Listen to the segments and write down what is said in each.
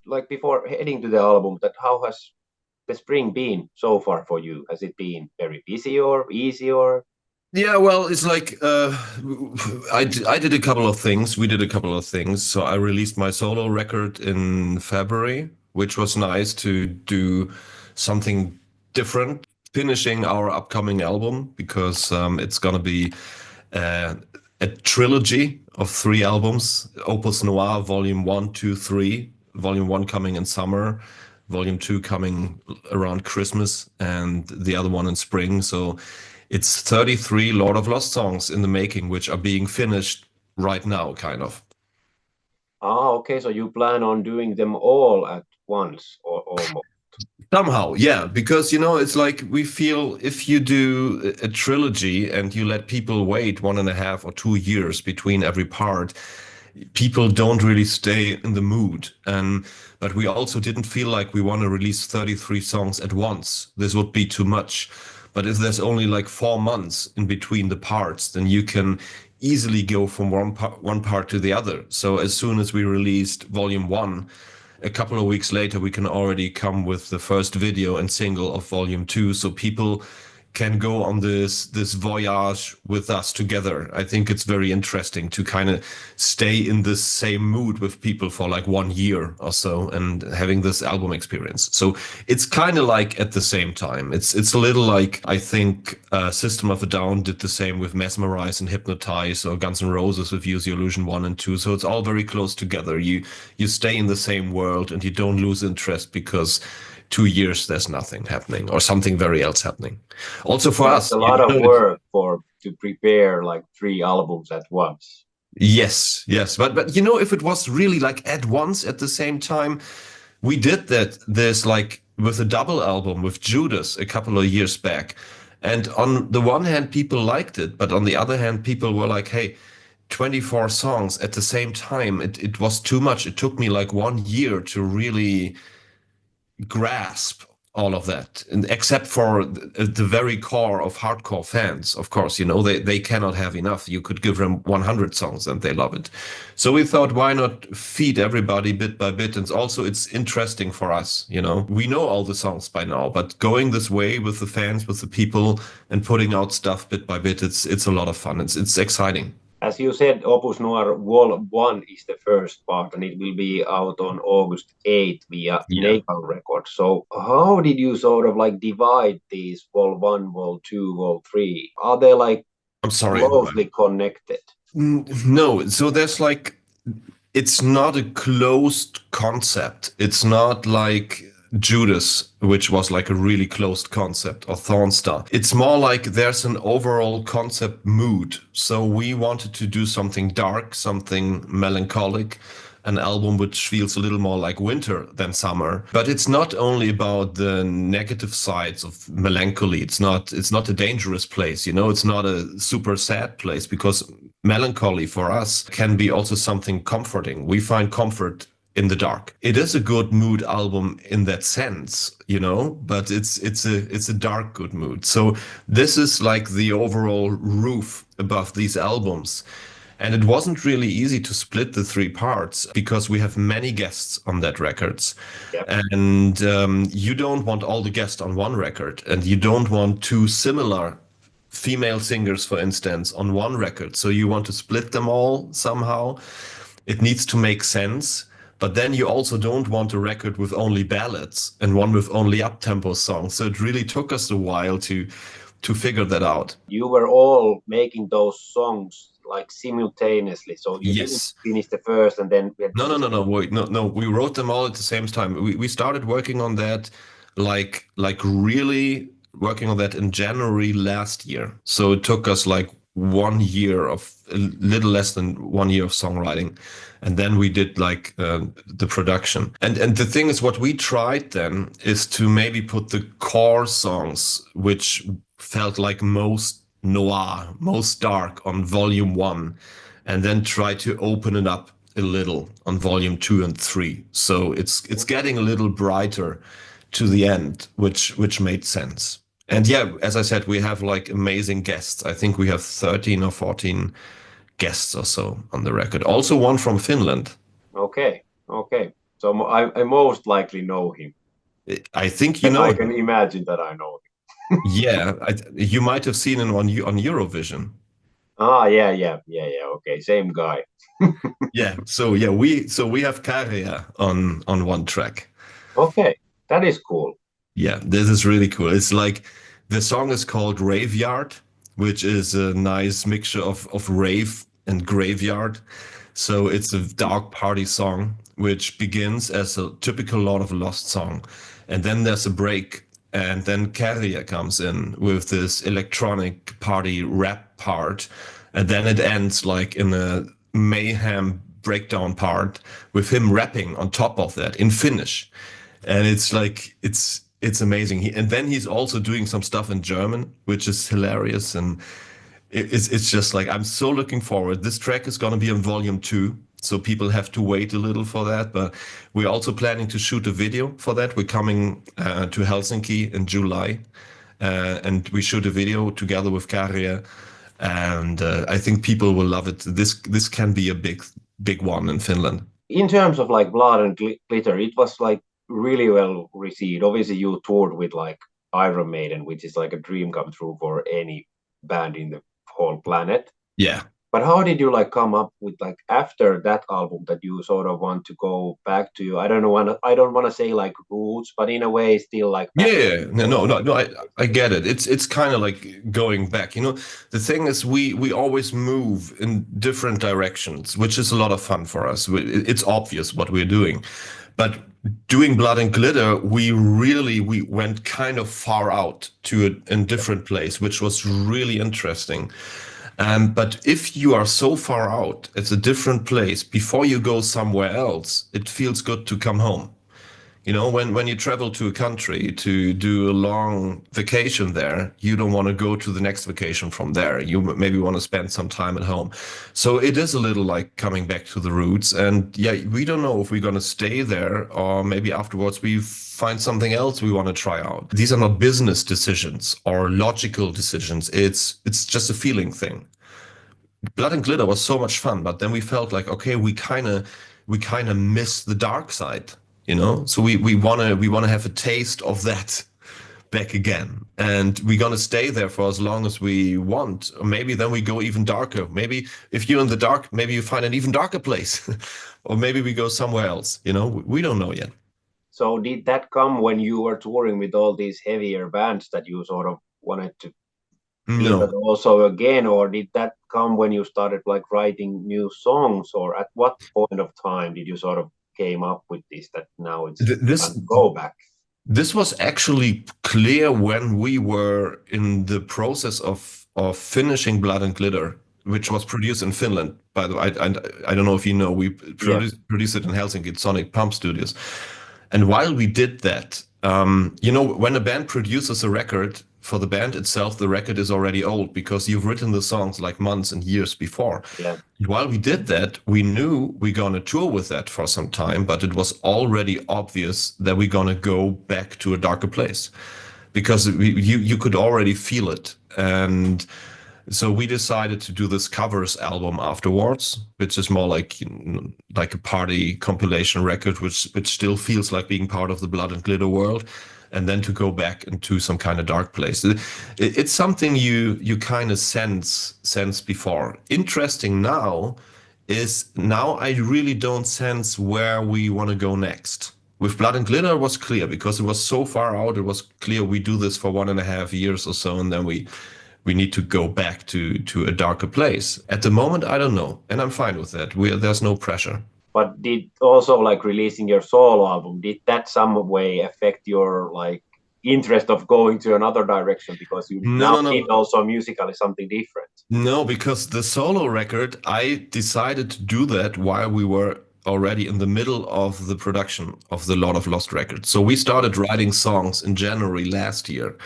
like before heading to the album, that how has the spring been so far for you? Has it been very busy or easy or? Yeah, well, it's like I did a couple of things. We did a couple of things. So I released my solo record in February, which was nice to do something different, finishing our upcoming album because it's gonna be uh, a trilogy of 3 albums, Opus Noir, Volume 1, 2, 3. Volume 1 coming in summer, Volume 2 coming around Christmas, and the other one in spring. So it's 33 Lord of Lost songs in the making, which are being finished right now, kind of. Ah, okay. So you plan on doing them all at once or almost? Somehow, yeah, because it's like we feel if you do a trilogy and you let people wait 1.5 or 2 years between every part, people don't really stay in the mood. And but we also didn't feel like we want to release 33 songs at once. This would be too much. But if there's only like 4 months in between the parts, then you can easily go from one part to the other. So as soon as we released Volume 1, a couple of weeks later, we can already come with the first video and single of Volume 2, so people can go on this voyage with us together. I think it's very interesting to kind of stay in the same mood with people for like 1 year or so and having this album experience. So it's kind of like at the same time. It's a little like I think System of a Down did the same with Mesmerize and Hypnotize, or Guns N' Roses with Use Your Illusion 1 and 2. So it's all very close together. You stay in the same world and you don't lose interest because 2 years there's nothing happening or something very else happening. Also for Yeah, it's us, a lot of work for to prepare like 3 albums at once. yes, yes, but if it was really like at once at the same time, we did that. There's like with a double album with Judas a couple of years back, and on the one hand, people liked it, but on the other hand, people were like, "Hey, 24 songs at the same time, it was too much. It took me like 1 year to really grasp all of that, and except for the very core of hardcore fans, of course, they cannot have enough. You could give them 100 songs and they love it. So we thought, why not feed everybody bit by bit? And also it's interesting for us, we know all the songs by now, but going this way with the fans, with the people, and putting out stuff bit by bit, it's a lot of fun. It's exciting. As you said, Opus Noir Wall 1 is the first part, and it will be out on August 8th via Yeah. Napalm Records. So how did you sort of like divide these Wall 1, Wall 2, Wall 3? Are they like I'm sorry. closely connected? No, so there's like, it's not a closed concept. It's not like Judas, which was like a really closed concept, or Thornstar. It's more like there's an overall concept mood. So we wanted to do something dark, something melancholic, an album which feels a little more like winter than summer. But it's not only about the negative sides of melancholy. It's not a dangerous place, it's not a super sad place, because melancholy for us can be also something comforting. We find comfort in the dark. It is a good mood album in that sense, but it's a dark good mood. So this is like the overall roof above these albums. And it wasn't really easy to split the 3 parts because we have many guests on that records. Yep. And you don't want all the guests on one record, and you don't want 2 similar female singers, for instance, on one record. So you want to split them all somehow. It needs to make sense. But then you also don't want a record with only ballads and one with only up-tempo songs. So it really took us a while to figure that out. You were all making those songs like simultaneously, so you didn't Yes. finish the first and then we had No. Wait, no. We wrote them all at the same time. We started working on that, like really working on that in January last year. So it took us like 1 year of a little less than 1 year of songwriting, and then we did like the production. And the thing is, what we tried then is to maybe put the core songs, which felt like most noir, most dark, on volume 1, and then try to open it up a little on volume 2 and 3. So it's getting a little brighter to the end, which made sense. And yeah, as I said, we have like amazing guests. I think we have 13 or 14 guests or so on the record. Also one from Finland. Okay. So I most likely know him. I think you And know I him. can imagine that I know him. Yeah, you might have seen him on Eurovision. Ah, yeah, yeah, yeah, yeah. Okay, same guy. Yeah, so we have Karia on one track. Okay, that is cool. Yeah, this is really cool. It's like the song is called Raveyard, which is a nice mixture of rave and graveyard. So it's a dark party song, which begins as a typical Lord of the Lost song. And then there's a break, and then Carrier comes in with this electronic party rap part. And then it ends like in a mayhem breakdown part with him rapping on top of that in Finnish. And it's like it's amazing. And then he's also doing some stuff in German, which is hilarious. And it's just like I'm so looking forward. This track is gonna be on volume 2, so people have to wait a little for that. But we're also planning to shoot a video for that. We're coming to Helsinki in July, and we shoot a video together with Karja. And I think people will love it. This can be a big one in Finland. In terms of like Blood and Glitter, it was like really well received. Obviously, you toured with like Iron Maiden, which is like a dream come true for any band in the whole planet. Yeah. But how did you like come up with like after that album that you sort of want to go back to? I don't want to say like roots, but in a way still like back. Yeah, no. I get it. It's kind of like going back. You know, the thing is, we always move in different directions, which is a lot of fun for us. It's obvious what we're doing, but doing Blood and Glitter, we went kind of far out to a different place, which was really interesting. But if you are so far out, it's a different place. Before you go somewhere else, it feels good to come home. You know, when you travel to a country to do a long vacation there, you don't want to go to the next vacation from there. You maybe want to spend some time at home. So it is a little like coming back to the roots. And yeah, we don't know if we're going to stay there or maybe afterwards we find something else we want to try out. These are not business decisions or logical decisions. It's just a feeling thing. Blood and Glitter was so much fun, but then we felt like, okay, we kind of miss the dark side, you know? So we wanna have a taste of that back again. And we're gonna stay there for as long as we want. Or maybe then we go even darker. Maybe if you're in the dark, maybe you find an even darker place. Or maybe we go somewhere else, you know? We don't know yet. So did that come when you were touring with all these heavier bands that you sort of wanted to feel that No. also again, or did that come when you started like writing new songs, or at what point of time did you sort of came up with this that now it's time This to go back? This was actually clear when we were in the process of finishing Blood and Glitter, which was produced in Finland. By the way, I don't know if you know, we Yeah. produced it in Helsinki at Sonic Pump Studios. And while we did that, you know, when a band produces a record for the band itself, the record is already old because you've written the songs like months and years before. Yeah. While we did that, we knew we're gonna tour with that for some time, but it was already obvious that we're gonna go back to a darker place because you could already feel it. And so we decided to do this covers album afterwards, which is more like, you know, like a party compilation record, which still feels like being part of the Blood and Glitter world, and then to go back into some kind of dark place. It's something you kind of sense before. Interesting now is now I really don't sense where we want to go next. With Blood and Glitter, it was clear because it was so far out. It was clear we do this for 1.5 years or so, and then we need to go back to a darker place. At the moment, I don't know, and I'm fine with that. There's no pressure. But did also like releasing your solo album, did that some way affect your like interest of going to another direction because you now No. need also musically something different? No, because the solo record, I decided to do that while we were already in the middle of the production of the Lord of Lost record. So we started writing songs in January last year,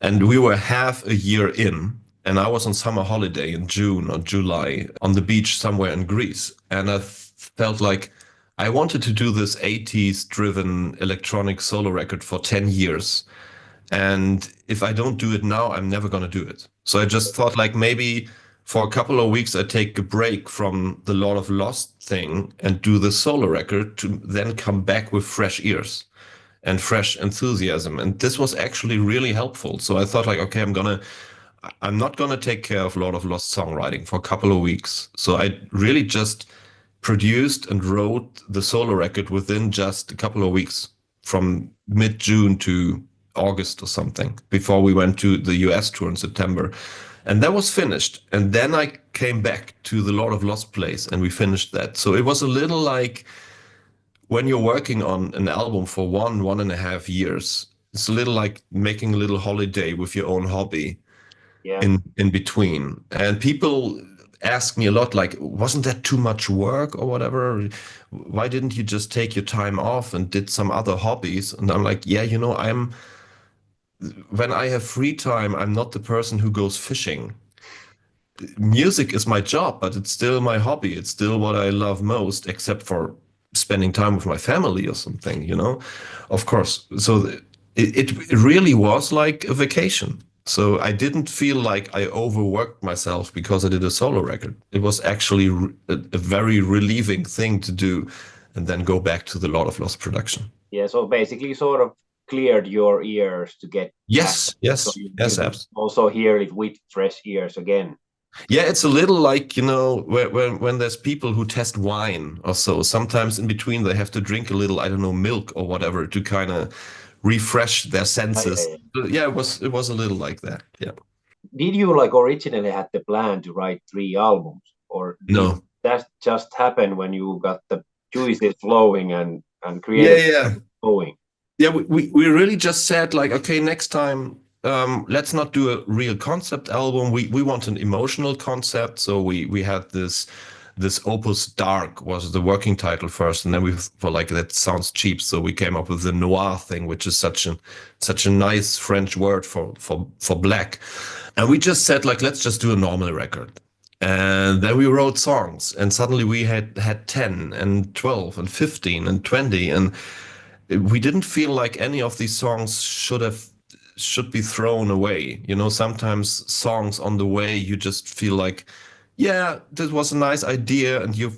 and we were half a year in. And I was on summer holiday in June or July on the beach somewhere in Greece. And I felt like I wanted to do this 80s driven electronic solo record for 10 years. And if I don't do it now, I'm never going to do it. So I just thought like maybe for a couple of weeks I take a break from the Lord of Lost thing and do the solo record to then come back with fresh ears and fresh enthusiasm. And this was actually really helpful. So I thought like, okay, I'm not gonna take care of Lord of Lost songwriting for a couple of weeks. So I really just produced and wrote the solo record within just a couple of weeks, from mid-June to August or something, before we went to the US tour in September. And that was finished. And then I came back to the Lord of Lost place and we finished that. So it was a little like when you're working on an album for 1.5 years, it's a little like making a little holiday with your own hobby Yeah. in between. And people ask me a lot, like, wasn't that too much work or whatever? Why didn't you just take your time off and did some other hobbies? And I'm like, yeah, when I have free time, I'm not the person who goes fishing. Music is my job, but it's still my hobby. It's still what I love most, except for spending time with my family or something. Of course. So it really was like a vacation. So I didn't feel like I overworked myself because I did a solo record. It was actually a very relieving thing to do and then go back to the Lord of Lost production. Yeah, so basically sort of cleared your ears to get yes, back. yes, So yes, you absolutely. also hear it with fresh ears again. Yeah, it's a little like, when there's people who test wine or so, sometimes in between they have to drink a little, I don't know, milk or whatever to kind of refresh their senses. Yeah, it was a little like that. Yeah. Did you like originally had the plan to write 3 albums, or did No. that just happen when you got the juices flowing and Yeah, creative yeah. flowing? Yeah, we really just said like, okay, next time, let's not do a real concept album. We want an emotional concept. So we had this Opus Dark was the working title first, and then we were like, that sounds cheap, so we came up with the noir thing, which is such a nice French word for black. And we just said like, let's just do a normal record. And then we wrote songs, and suddenly we had 10 and 12 and 15 and 20, and we didn't feel like any of these songs should be thrown away. Sometimes songs on the way, you just feel like, yeah, this was a nice idea, and you're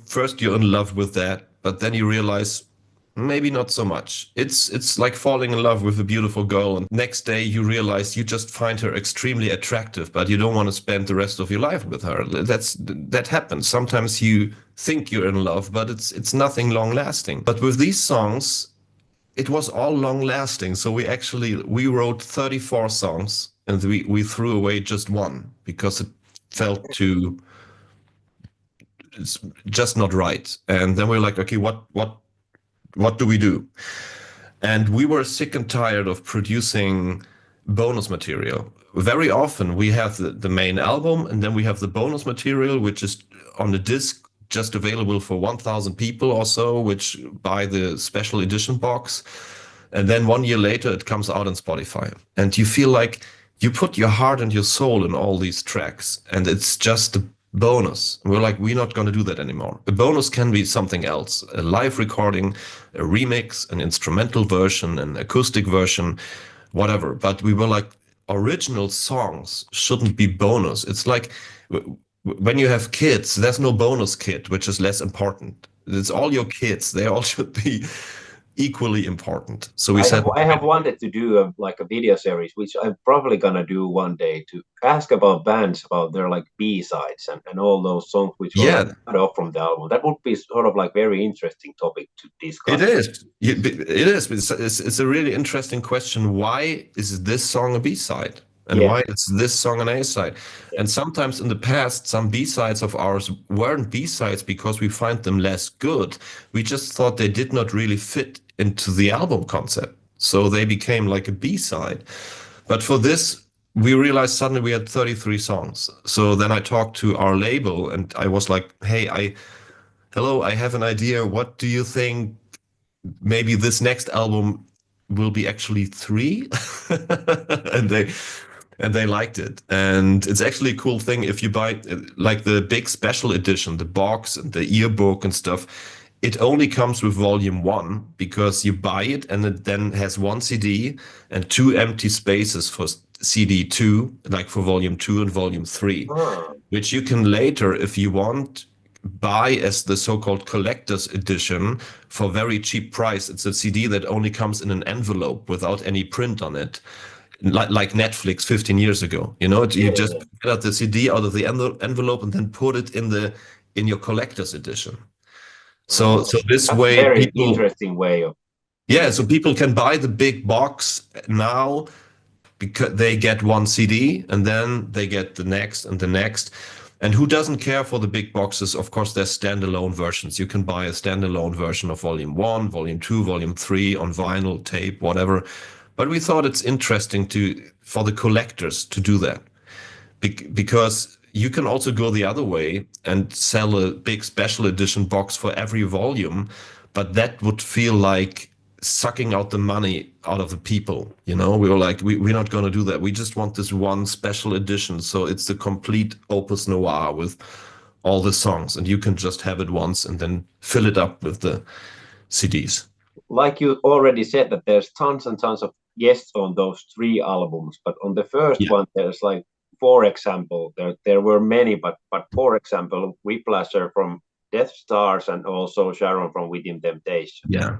in love with that, but then you realize maybe not so much. It's like falling in love with a beautiful girl, and next day you realize you just find her extremely attractive, but you don't want to spend the rest of your life with her. That happens. Sometimes you think you're in love, but it's nothing long lasting. But with these songs, it was all long lasting. So we wrote 34 songs, and we threw away just one because it felt it's just not right. And then we're like, okay, what do we do? And we were sick and tired of producing bonus material. Very often we have the main album, and then we have the bonus material, which is on the disc, just available for 1,000 people or so, which buy the special edition box. And then 1 year later, it comes out on Spotify. And you feel like you put your heart and your soul in all these tracks, and it's just a bonus. And we're like, we're not going to do that anymore. A bonus can be something else, a live recording, a remix, an instrumental version, an acoustic version, whatever. But we were like, original songs shouldn't be bonus. It's like when you have kids, there's no bonus kid, which is less important. It's all your kids. They all should be equally important. So I have wanted to do a video series, which I'm probably gonna do one day, to ask about bands about their like B-sides and all those songs which were cut off from the album. That would be sort of like very interesting topic to discuss. It is. It's a really interesting question. Why is this song a B-side? And why is this song an A-side? Yeah. And sometimes in the past, some B-sides of ours weren't B-sides because we find them less good. We just thought they did not really fit into the album concept. So they became like a B-side. But for this, we realized suddenly we had 33 songs. So then I talked to our label and I was like, hey, I have an idea. What do you think? Maybe this next album will be actually 3? And they liked it. And it's actually a cool thing if you buy like the big special edition, the box and the yearbook and stuff. it only comes with volume 1 because you buy it and it then has 1 CD and 2 empty spaces for CD 2, like for volume 2 and volume 3, which you can later, if you want, buy as the so-called collector's edition for very cheap price. It's a CD that only comes in an envelope without any print on it, like Netflix 15 years ago. You know, you just get out the CD out of the envelope and then put it in your collector's edition. So this That's way, a very people, interesting way of. yeah, so people can buy the big box now because they get 1 CD and then they get the next and the next. And who doesn't care for the big boxes? Of course, there's standalone versions. You can buy a standalone version of volume 1, volume 2, volume 3 on vinyl, tape, whatever. But we thought it's interesting for the collectors to do that because you can also go the other way and sell a big special edition box for every volume, but that would feel like sucking out the money out of the people. You know, we were like, we're not going to do that. We just want this one special edition. So it's the complete opus noir with all the songs, and you can just have it once and then fill it up with the CDs. Like you already said, that there's tons and tons of guests on those 3 albums, but on the first one, there's like, for example, there were many, but for example, Whiplasher from Death Stars and also Sharon from Within Temptation. Yeah.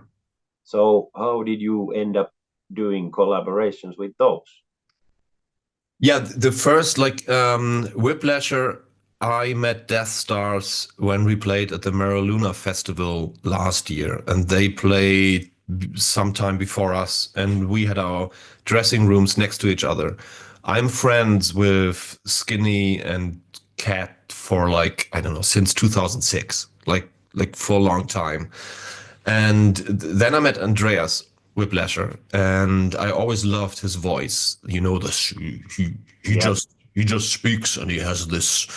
So how did you end up doing collaborations with those? Yeah, the first, like, Whiplasher, I met Death Stars when we played at the Maraluna Festival last year, and they played sometime before us, and we had our dressing rooms next to each other. I'm friends with Skinny and Cat for, like, I don't know, since 2006, like for a long time. And then I met Andreas Whiplasher, and I always loved his voice. You know, this he just speaks, and he has this.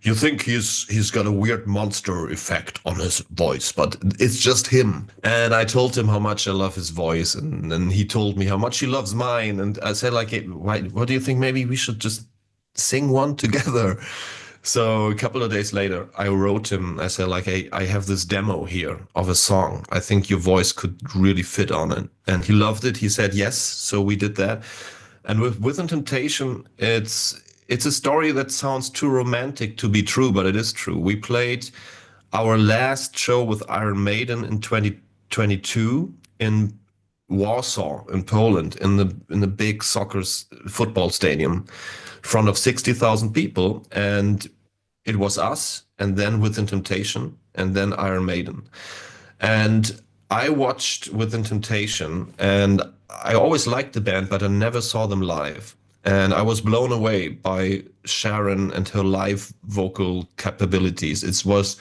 You think he's got a weird monster effect on his voice, but it's just him. And I told him how much I love his voice, and then he told me how much he loves mine. And I said, like, hey, what do you think? Maybe we should just sing one together. So a couple of days later, I wrote him. I said, like, hey, I have this demo here of a song. I think your voice could really fit on it. And he loved it. He said yes. So we did that. And with Within Temptation, it's a story that sounds too romantic to be true, but it is true. We played our last show with Iron Maiden in 2022 in Warsaw, in Poland, in the big football stadium, in front of 60,000 people, and it was us, and then Within Temptation, and then Iron Maiden. And I watched Within Temptation, and I always liked the band, but I never saw them live. And I was blown away by Sharon and her live vocal capabilities. It was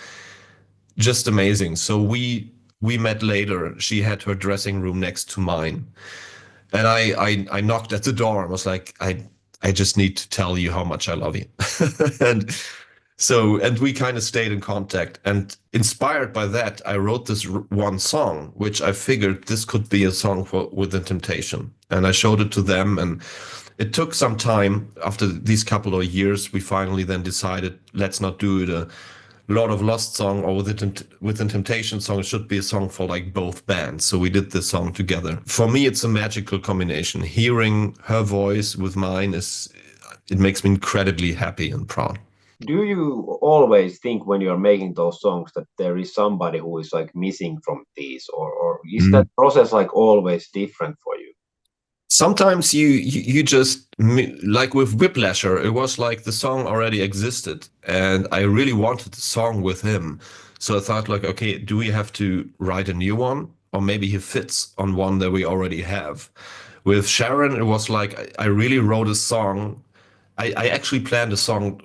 just amazing. So we met later. She had her dressing room next to mine. And I knocked at the door and was like, I just need to tell you how much I love you. and we kind of stayed in contact. And inspired by that, I wrote this one song, which I figured this could be a song for Within Temptation. And I showed it to them, and it took some time. After these couple of years, we finally then decided, let's not do it a Lord of Lost song or Within Temptation song. It should be a song for like both bands. So we did this song together. For me, it's a magical combination. Hearing her voice with mine it makes me incredibly happy and proud. Do you always think when you're making those songs that there is somebody who is like missing from these, or is that process like always different for you? Sometimes you just, like with Whiplasher, it was like the song already existed and I really wanted the song with him. So I thought, like, okay, do we have to write a new one? Or maybe he fits on one that we already have. With Sharon, it was like I really wrote a song. I actually planned a song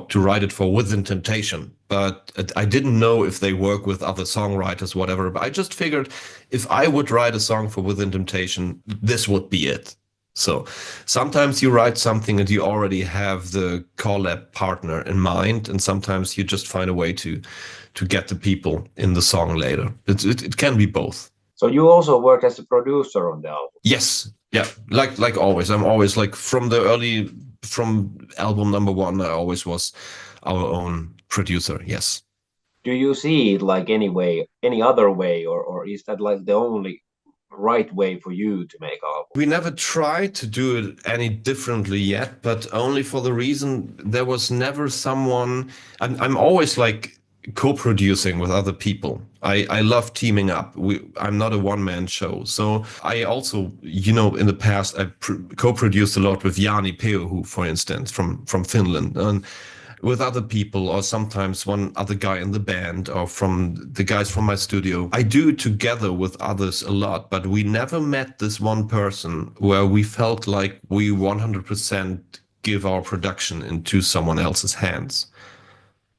to write it for Within Temptation, but I didn't know if they work with other songwriters, whatever. But I just figured if I would write a song for Within Temptation, this would be it. So sometimes you write something and you already have the collab partner in mind, and sometimes you just find a way to get the people in the song later. It can be both. So you also work as a producer on the album? Yes. Yeah. Like always. I'm always like from album number 1, I always was our own producer. Yes. do you see it like any other way, or is that like the only right way for you to make albums? We never tried to do it any differently yet, but only for the reason there was never someone. I'm always like co-producing with other people. I love teaming up. I'm not a one-man show. So I also, in the past, I co-produced a lot with Jani Peuhu, for instance, from Finland, and with other people, or sometimes one other guy in the band, or from the guys from my studio. I do together with others a lot, but we never met this one person where we felt like we 100% give our production into someone else's hands,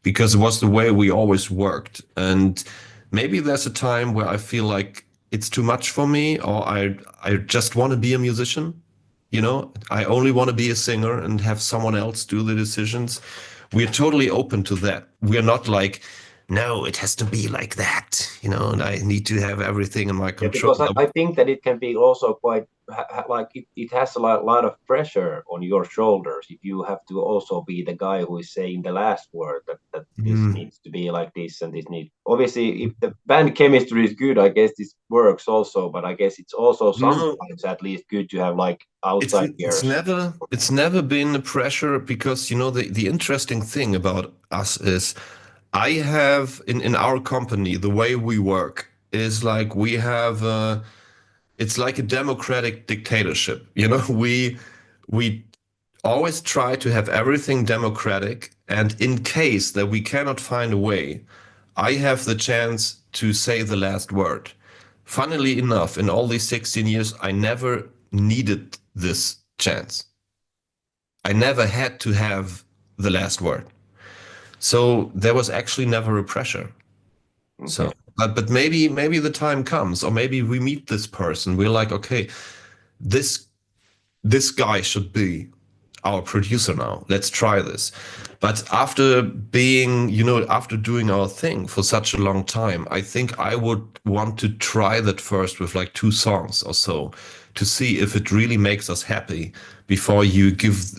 because it was the way we always worked. And maybe there's a time where I feel like it's too much for me, or I just want to be a musician. I only want to be a singer and have someone else do the decisions. We're totally open to that. We're not like, no, it has to be like that, and I need to have everything in my control. Because I think that it can be also quite like it has a lot of pressure on your shoulders if you have to also be the guy who is saying the last word, that this needs to be like this and this needs. Obviously, if the band chemistry is good, I guess this works also, but I guess it's also sometimes at least good to have like outside ears. It's never been a pressure, because the interesting thing about us is I have in our company, the way we work is like we have it's like a democratic dictatorship. We always try to have everything democratic, and in case that we cannot find a way, I have the chance to say the last word. Funnily enough, in all these 16 years, I never needed this chance. I never had to have the last word. So there was actually never a pressure. Okay. So, but maybe the time comes, or maybe we meet this person. We're like, okay, this guy should be our producer now. Let's try this. But after being, after doing our thing for such a long time, I think I would want to try that first with like 2 songs or so, to see if it really makes us happy before you give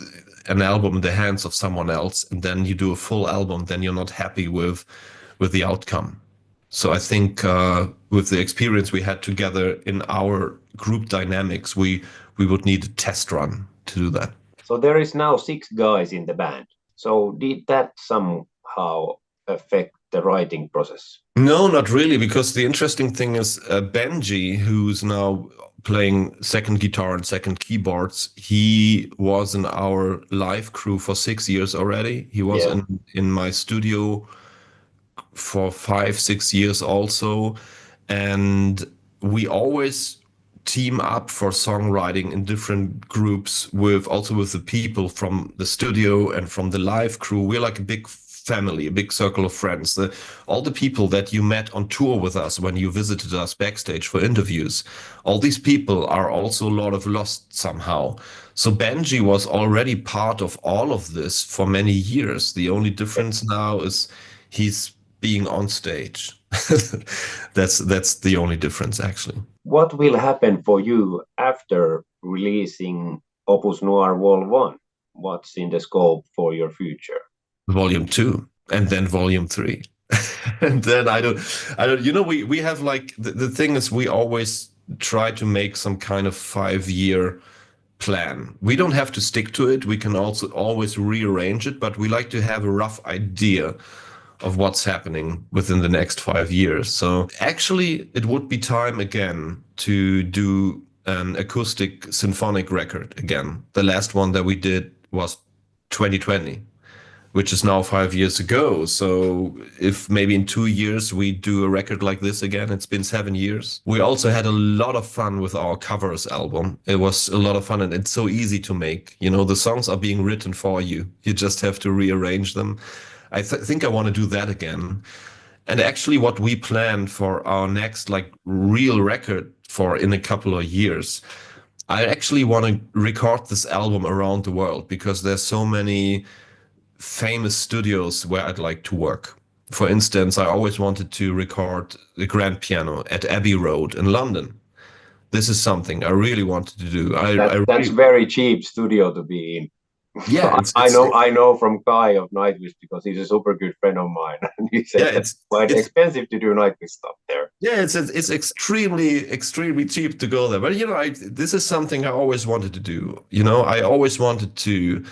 an album in the hands of someone else, and then you do a full album, then you're not happy with the outcome. So I think with the experience we had together in our group dynamics, we would need a test run to do that. So there is now 6 guys in the band. So did that somehow affect the writing process? No, not really, because the interesting thing is Benji, who's now playing second guitar and second keyboards, he was in our live crew for 6 years already. He was in my studio for 5-6 years also, and we always team up for songwriting in different groups with the people from the studio and from the live crew. We're like a big family, a big circle of friends. All the people that you met on tour with us when you visited us backstage for interviews, all these people are also a lot of lost somehow. So Benji was already part of all of this for many years. The only difference now is he's being on stage. That's the only difference, actually. What will happen for you after releasing Opus Noir Vol. 1? What's in the scope for your future? Volume 2, and then Volume 3. And then I don't, we have like, the thing is, we always try to make some kind of 5-year plan. We don't have to stick to it. We can also always rearrange it, but we like to have a rough idea of what's happening within the next 5 years. So actually, it would be time again to do an acoustic symphonic record again. The last one that we did was 2020, which is now 5 years ago. So if maybe in 2 years we do a record like this again, it's been 7 years. We also had a lot of fun with our covers album. It was a lot of fun, and it's so easy to make. The songs are being written for you. You just have to rearrange them. I think I want to do that again. And actually what we planned for our next like real record for in a couple of years, I actually want to record this album around the world, because there's so many famous studios where I'd like to work. For instance, I always wanted to record the grand piano at Abbey Road in London. This is something I really wanted to do. That's very cheap studio to be in. Yeah, I know from Kai of Nightwish because he's a super good friend of mine, and he said it's quite expensive to do Nightwish stuff there. Yeah, it's extremely cheap to go there. But you know, this is something I always wanted to do. You know, I always wanted to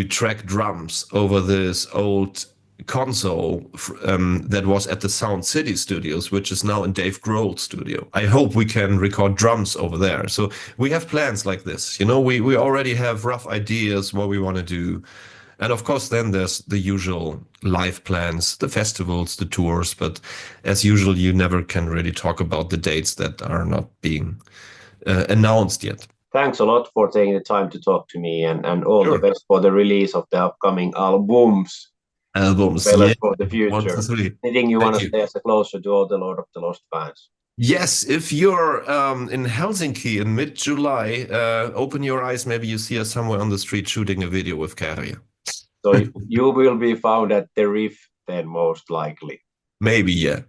track drums over this old console that was at the Sound City Studios, which is now in Dave Grohl's studio. I hope we can record drums over there. So we have plans like this. You know, we already have rough ideas what we want to do. And of course, then there's the usual live plans, the festivals, the tours. But as usual, you never can really talk about the dates that are not being announced yet. Thanks a lot for taking the time to talk to me, and all the best for the release of the upcoming albums. Well, yeah. For the future. Anything you want to say as a closer to all the Lord of the Lost fans? Yes, if you're in Helsinki in mid-July, open your eyes. Maybe you see us somewhere on the street shooting a video with Kari. So you will be found at the Riff then, most likely. Maybe, yeah.